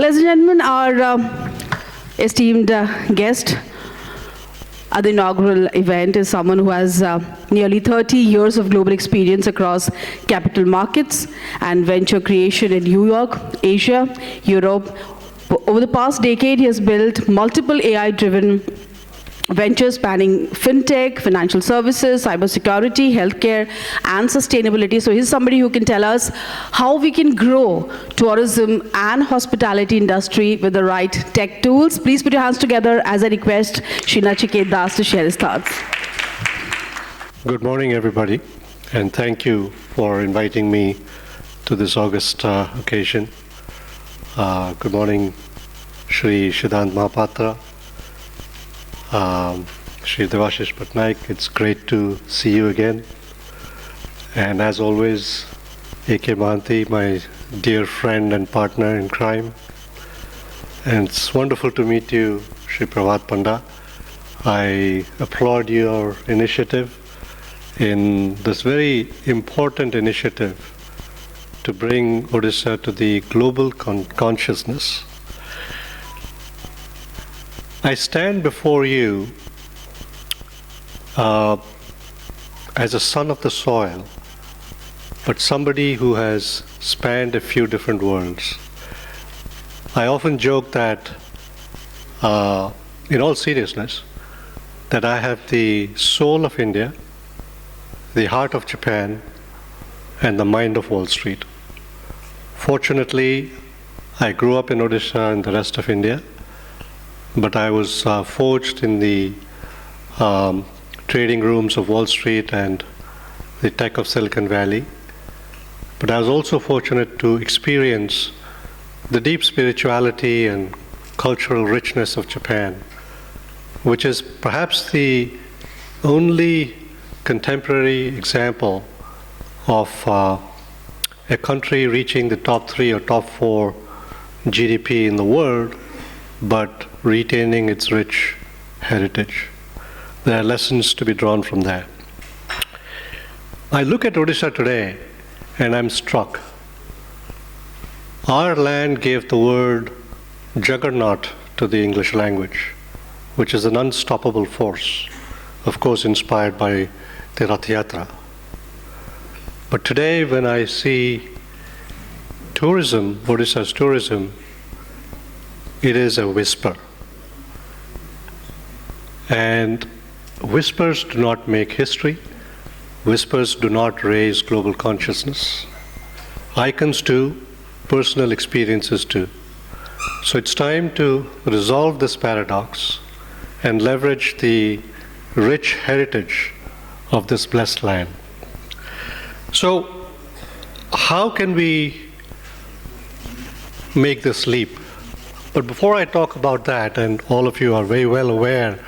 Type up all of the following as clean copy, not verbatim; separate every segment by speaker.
Speaker 1: Ladies and gentlemen, our esteemed guest at the inaugural event is someone who has nearly 30 years of global experience across capital markets and venture creation in New York, Asia, Europe. Over the past decade, he has built multiple AI-driven ventures spanning fintech, financial services, cybersecurity, healthcare, and sustainability. So he's somebody who can tell us how we can grow tourism and hospitality industry with the right tech tools. Please put your hands together as I request Shri Nachiketa to share his thoughts.
Speaker 2: Good morning, everybody, and thank you for inviting me to this August occasion. Good morning, Shri Siddhant Mahapatra, Shri Devashish Patnaik. It's great to see you again. And as always, A.K. Mahanti, my dear friend and partner in crime. And it's wonderful to meet you, Shri Pravat Panda. I applaud your initiative in this very important initiative to bring Odisha to the global consciousness. I stand before you as a son of the soil, but somebody who has spanned a few different worlds. I often joke that, in all seriousness, that I have the soul of India, the heart of Japan, and the mind of Wall Street. Fortunately, I grew up in Odisha and the rest of India, but I was forged in the trading rooms of Wall Street and the tech of Silicon Valley. But I was also fortunate to experience the deep spirituality and cultural richness of Japan, which is perhaps the only contemporary example of a country reaching the top 3 or top 4 GDP in the world, but retaining its rich heritage. There are lessons to be drawn from there. I look at Odisha today and I'm struck. Our land gave the word juggernaut to the English language, which is an unstoppable force, of course inspired by the Rath Yatra. But today when I see tourism, Odisha's tourism, it is a whisper. And whispers do not make history. Whispers do not raise global consciousness. Icons do, personal experiences do. So it's time to resolve this paradox and leverage the rich heritage of this blessed land. So, how can we make this leap? But before I talk about that, and all of you are very well aware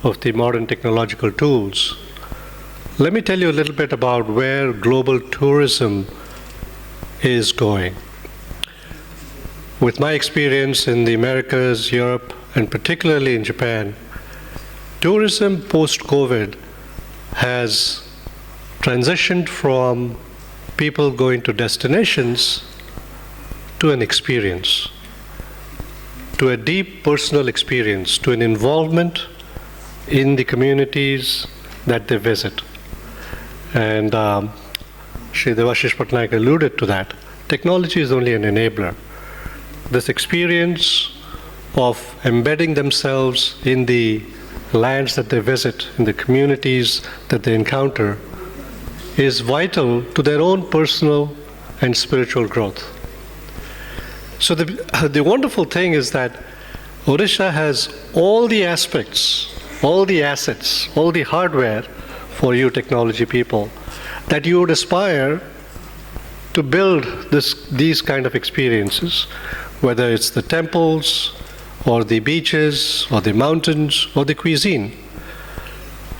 Speaker 2: of the modern technological tools, let me tell you a little bit about where global tourism is going. With my experience in the Americas, Europe, and particularly in Japan, tourism post-COVID has transitioned from people going to destinations to an experience, to a deep personal experience, to an involvement in the communities that they visit. And Shri Devashish Patnaik alluded to that. Technology is only an enabler. This experience of embedding themselves in the lands that they visit, in the communities that they encounter, is vital to their own personal and spiritual growth. So the wonderful thing is that Odisha has all the aspects, all the assets, all the hardware for you technology people that you would aspire to build these kind of experiences, whether it's the temples or the beaches or the mountains or the cuisine.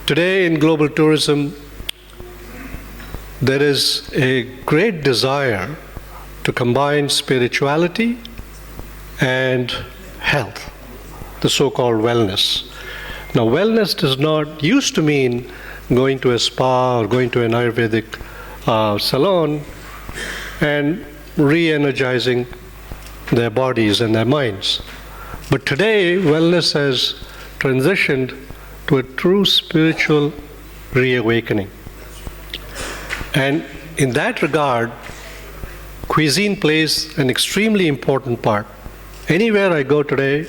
Speaker 2: Today in global tourism, there is a great desire to combine spirituality and health, the so-called wellness. Now, wellness does not used to mean going to a spa or going to an Ayurvedic salon and re-energizing their bodies and their minds. But today, wellness has transitioned to a true spiritual reawakening. And in that regard, cuisine plays an extremely important part. Anywhere I go today,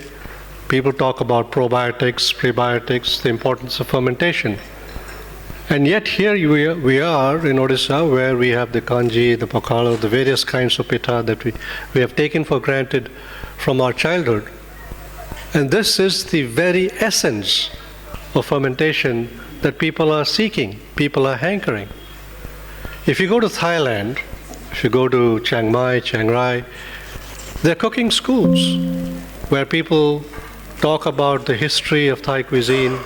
Speaker 2: people talk about probiotics, prebiotics, the importance of fermentation. And yet here we are in Odisha, where we have the kanji, the pakalo, the various kinds of pitta that we have taken for granted from our childhood. And this is the very essence of fermentation that people are seeking, people are hankering. If you go to Thailand, if you go to Chiang Mai, Chiang Rai, there are cooking schools where people talk about the history of Thai cuisine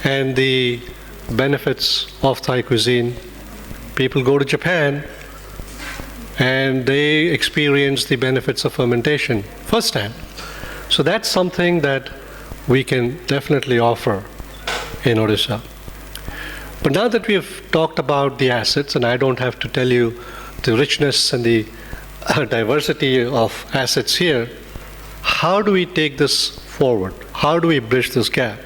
Speaker 2: and the benefits of Thai cuisine. People go to Japan and they experience the benefits of fermentation firsthand. So that's something that we can definitely offer in Odisha. But now that we have talked about the assets, and I don't have to tell you the richness and the diversity of assets here, how do we take this forward? How do we bridge this gap?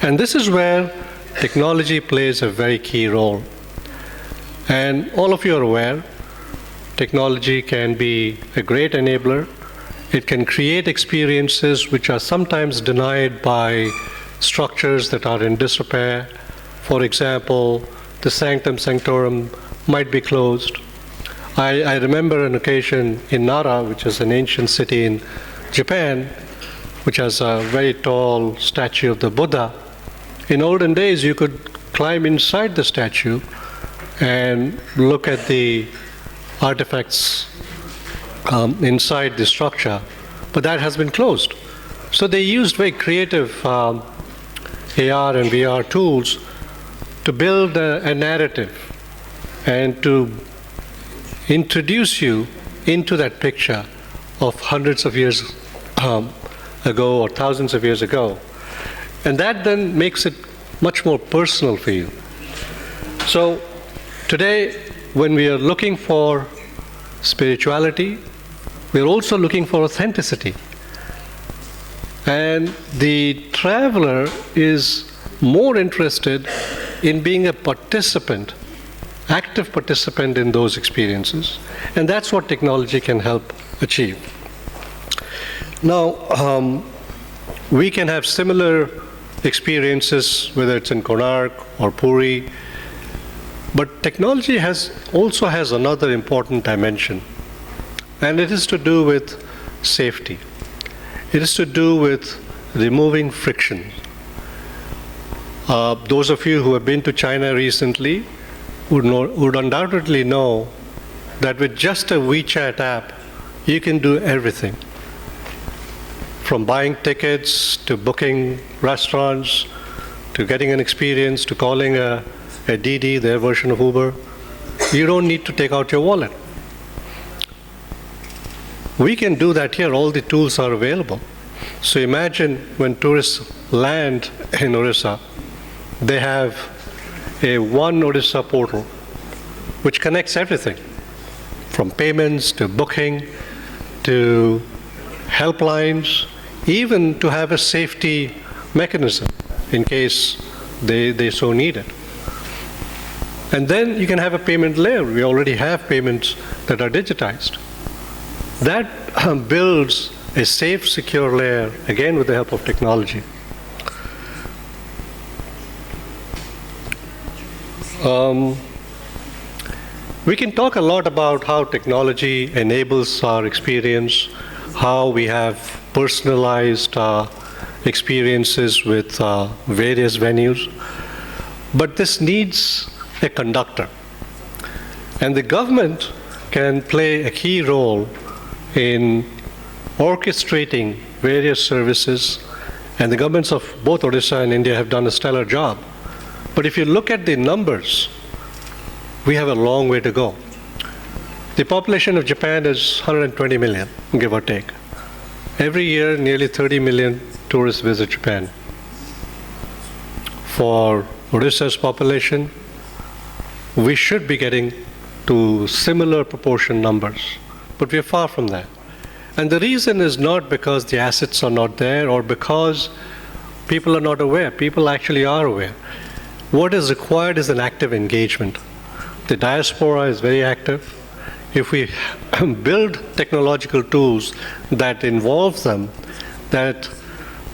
Speaker 2: And this is where technology plays a very key role. And all of you are aware, technology can be a great enabler. It can create experiences which are sometimes denied by structures that are in disrepair. For example, the sanctum sanctorum might be closed. I remember an occasion in Nara, which is an ancient city in Japan, which has a very tall statue of the Buddha. In olden days, you could climb inside the statue and look at the artifacts inside the structure, but that has been closed. So they used very creative AR and VR tools to build a narrative and to introduce you into that picture of hundreds of years ago or thousands of years ago. And that then makes it much more personal for you. So today, when we are looking for spirituality, we're also looking for authenticity. And the traveler is more interested in being a participant, active participant in those experiences. And that's what technology can help achieve. Now, we can have similar experiences, whether it's in Konark or Puri, but technology also has another important dimension, and it is to do with safety. It is to do with removing friction. Those of you who have been to China recently would undoubtedly know that with just a WeChat app, you can do everything. From buying tickets, to booking restaurants, to getting an experience, to calling a Didi, their version of Uber. You don't need to take out your wallet. We can do that here. All the tools are available. So imagine when tourists land in Odisha, they have a One Odisha portal which connects everything, from payments to booking to helplines, even to have a safety mechanism in case they so need it. And then you can have a payment layer. We already have payments that are digitized. That builds a safe, secure layer, again with the help of technology. We can talk a lot about how technology enables our experience, how we have personalized experiences with various venues, but this needs a conductor. And the government can play a key role in orchestrating various services, and the governments of both Odisha and India have done a stellar job. But if you look at the numbers, we have a long way to go. The population of Japan is 120 million, give or take. Every year, nearly 30 million tourists visit Japan. For Odisha's population, we should be getting to similar proportion numbers, but we're far from that. And the reason is not because the assets are not there or because people are not aware. People actually are aware. What is required is an active engagement. The diaspora is very active. If we build technological tools that involve them, that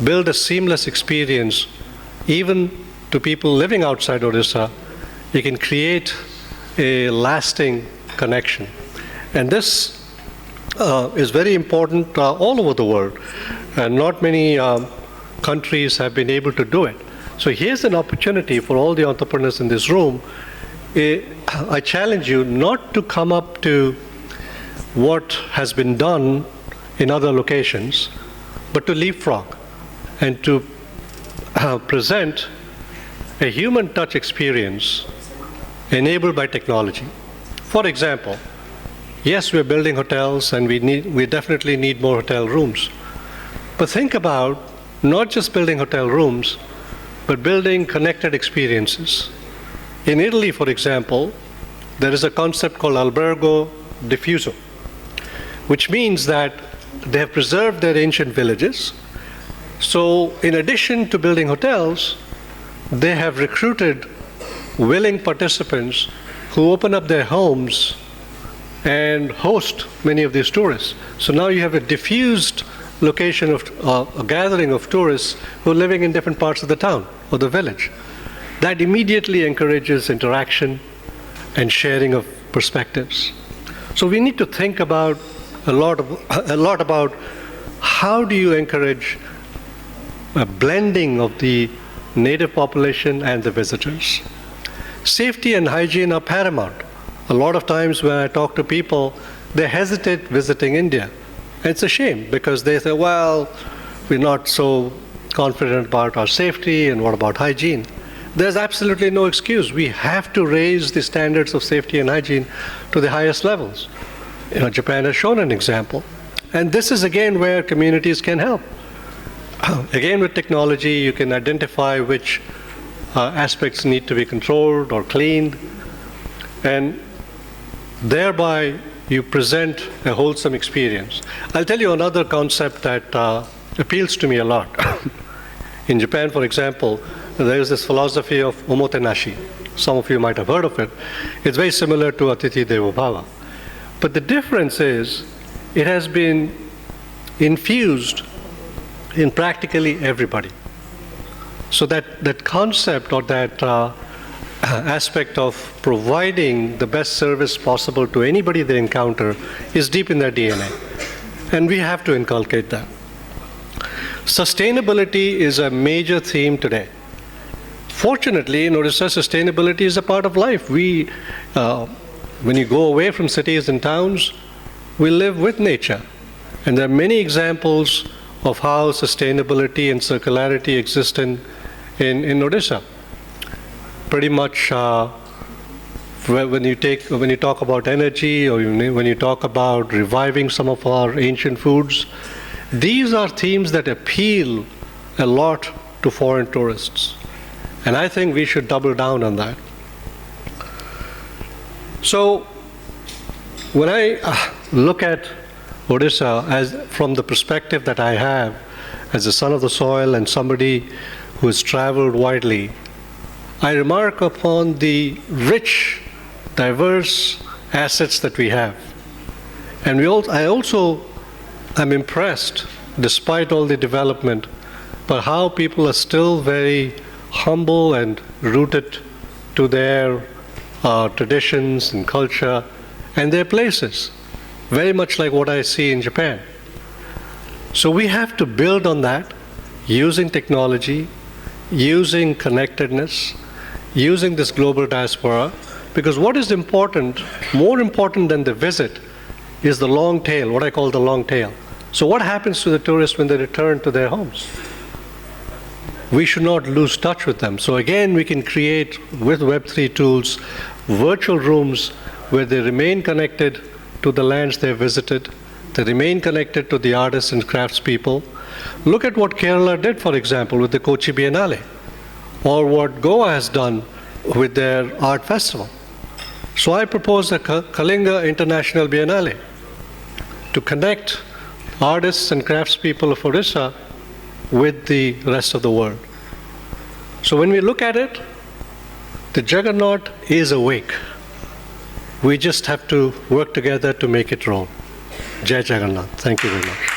Speaker 2: build a seamless experience, even to people living outside Odisha, you can create a lasting connection. And this is very important all over the world. And not many countries have been able to do it. So here's an opportunity for all the entrepreneurs in this room. I challenge you not to come up to what has been done in other locations, but to leapfrog and to present a human touch experience enabled by technology. For example, yes, we're building hotels and we definitely need more hotel rooms. But think about not just building hotel rooms, but building connected experiences. In Italy, for example, there is a concept called albergo diffuso, which means that they have preserved their ancient villages. So in addition to building hotels, they have recruited willing participants who open up their homes and host many of these tourists. So now you have a diffused location of a gathering of tourists who are living in different parts of the town or the village. That immediately encourages interaction and sharing of perspectives. So we need to think about a lot about how do you encourage a blending of the native population and the visitors. Safety and hygiene are paramount. A lot of times when I talk to people, they hesitate visiting India. And it's a shame because they say, well, we're not so confident about our safety, and what about hygiene? There's absolutely no excuse. We have to raise the standards of safety and hygiene to the highest levels. Japan has shown an example. And this is again where communities can help. Again, with technology, you can identify which aspects need to be controlled or cleaned, and thereby you present a wholesome experience. I'll tell you another concept that appeals to me a lot. In Japan, for example, there is this philosophy of omotenashi. Some of you might have heard of it. It's very similar to Atithi Devo Bhava. But the difference is it has been infused in practically everybody. So that concept or that aspect of providing the best service possible to anybody they encounter is deep in their DNA. And we have to inculcate that. Sustainability is a major theme today. Fortunately, in Odisha, sustainability is a part of life. When you go away from cities and towns, we live with nature. And there are many examples of how sustainability and circularity exist in Odisha. Pretty much when you talk about energy, or when you talk about reviving some of our ancient foods, these are themes that appeal a lot to foreign tourists. And I think we should double down on that. So when I look at Odisha as from the perspective that I have as a son of the soil and somebody who has traveled widely, I remark upon the rich, diverse assets that we have. And I also am impressed, despite all the development, by how people are still very humble and rooted to their traditions and culture and their places, very much like what I see in Japan. So we have to build on that using technology, using connectedness, using this global diaspora, because what is important, more important than the visit, is the long tail, what I call the long tail. So what happens to the tourists when they return to their homes? We should not lose touch with them. So again, we can create, with Web3 tools, virtual rooms where they remain connected to the lands they've visited, they remain connected to the artists and craftspeople. Look at what Kerala did, for example, with the Kochi Biennale, or what Goa has done with their art festival. So I propose a Kalinga International Biennale to connect artists and craftspeople of Odisha with the rest of the world. So when we look at it, the Juggernaut is awake. We just have to work together to make it roll. Jai Jagannath. Thank you very much.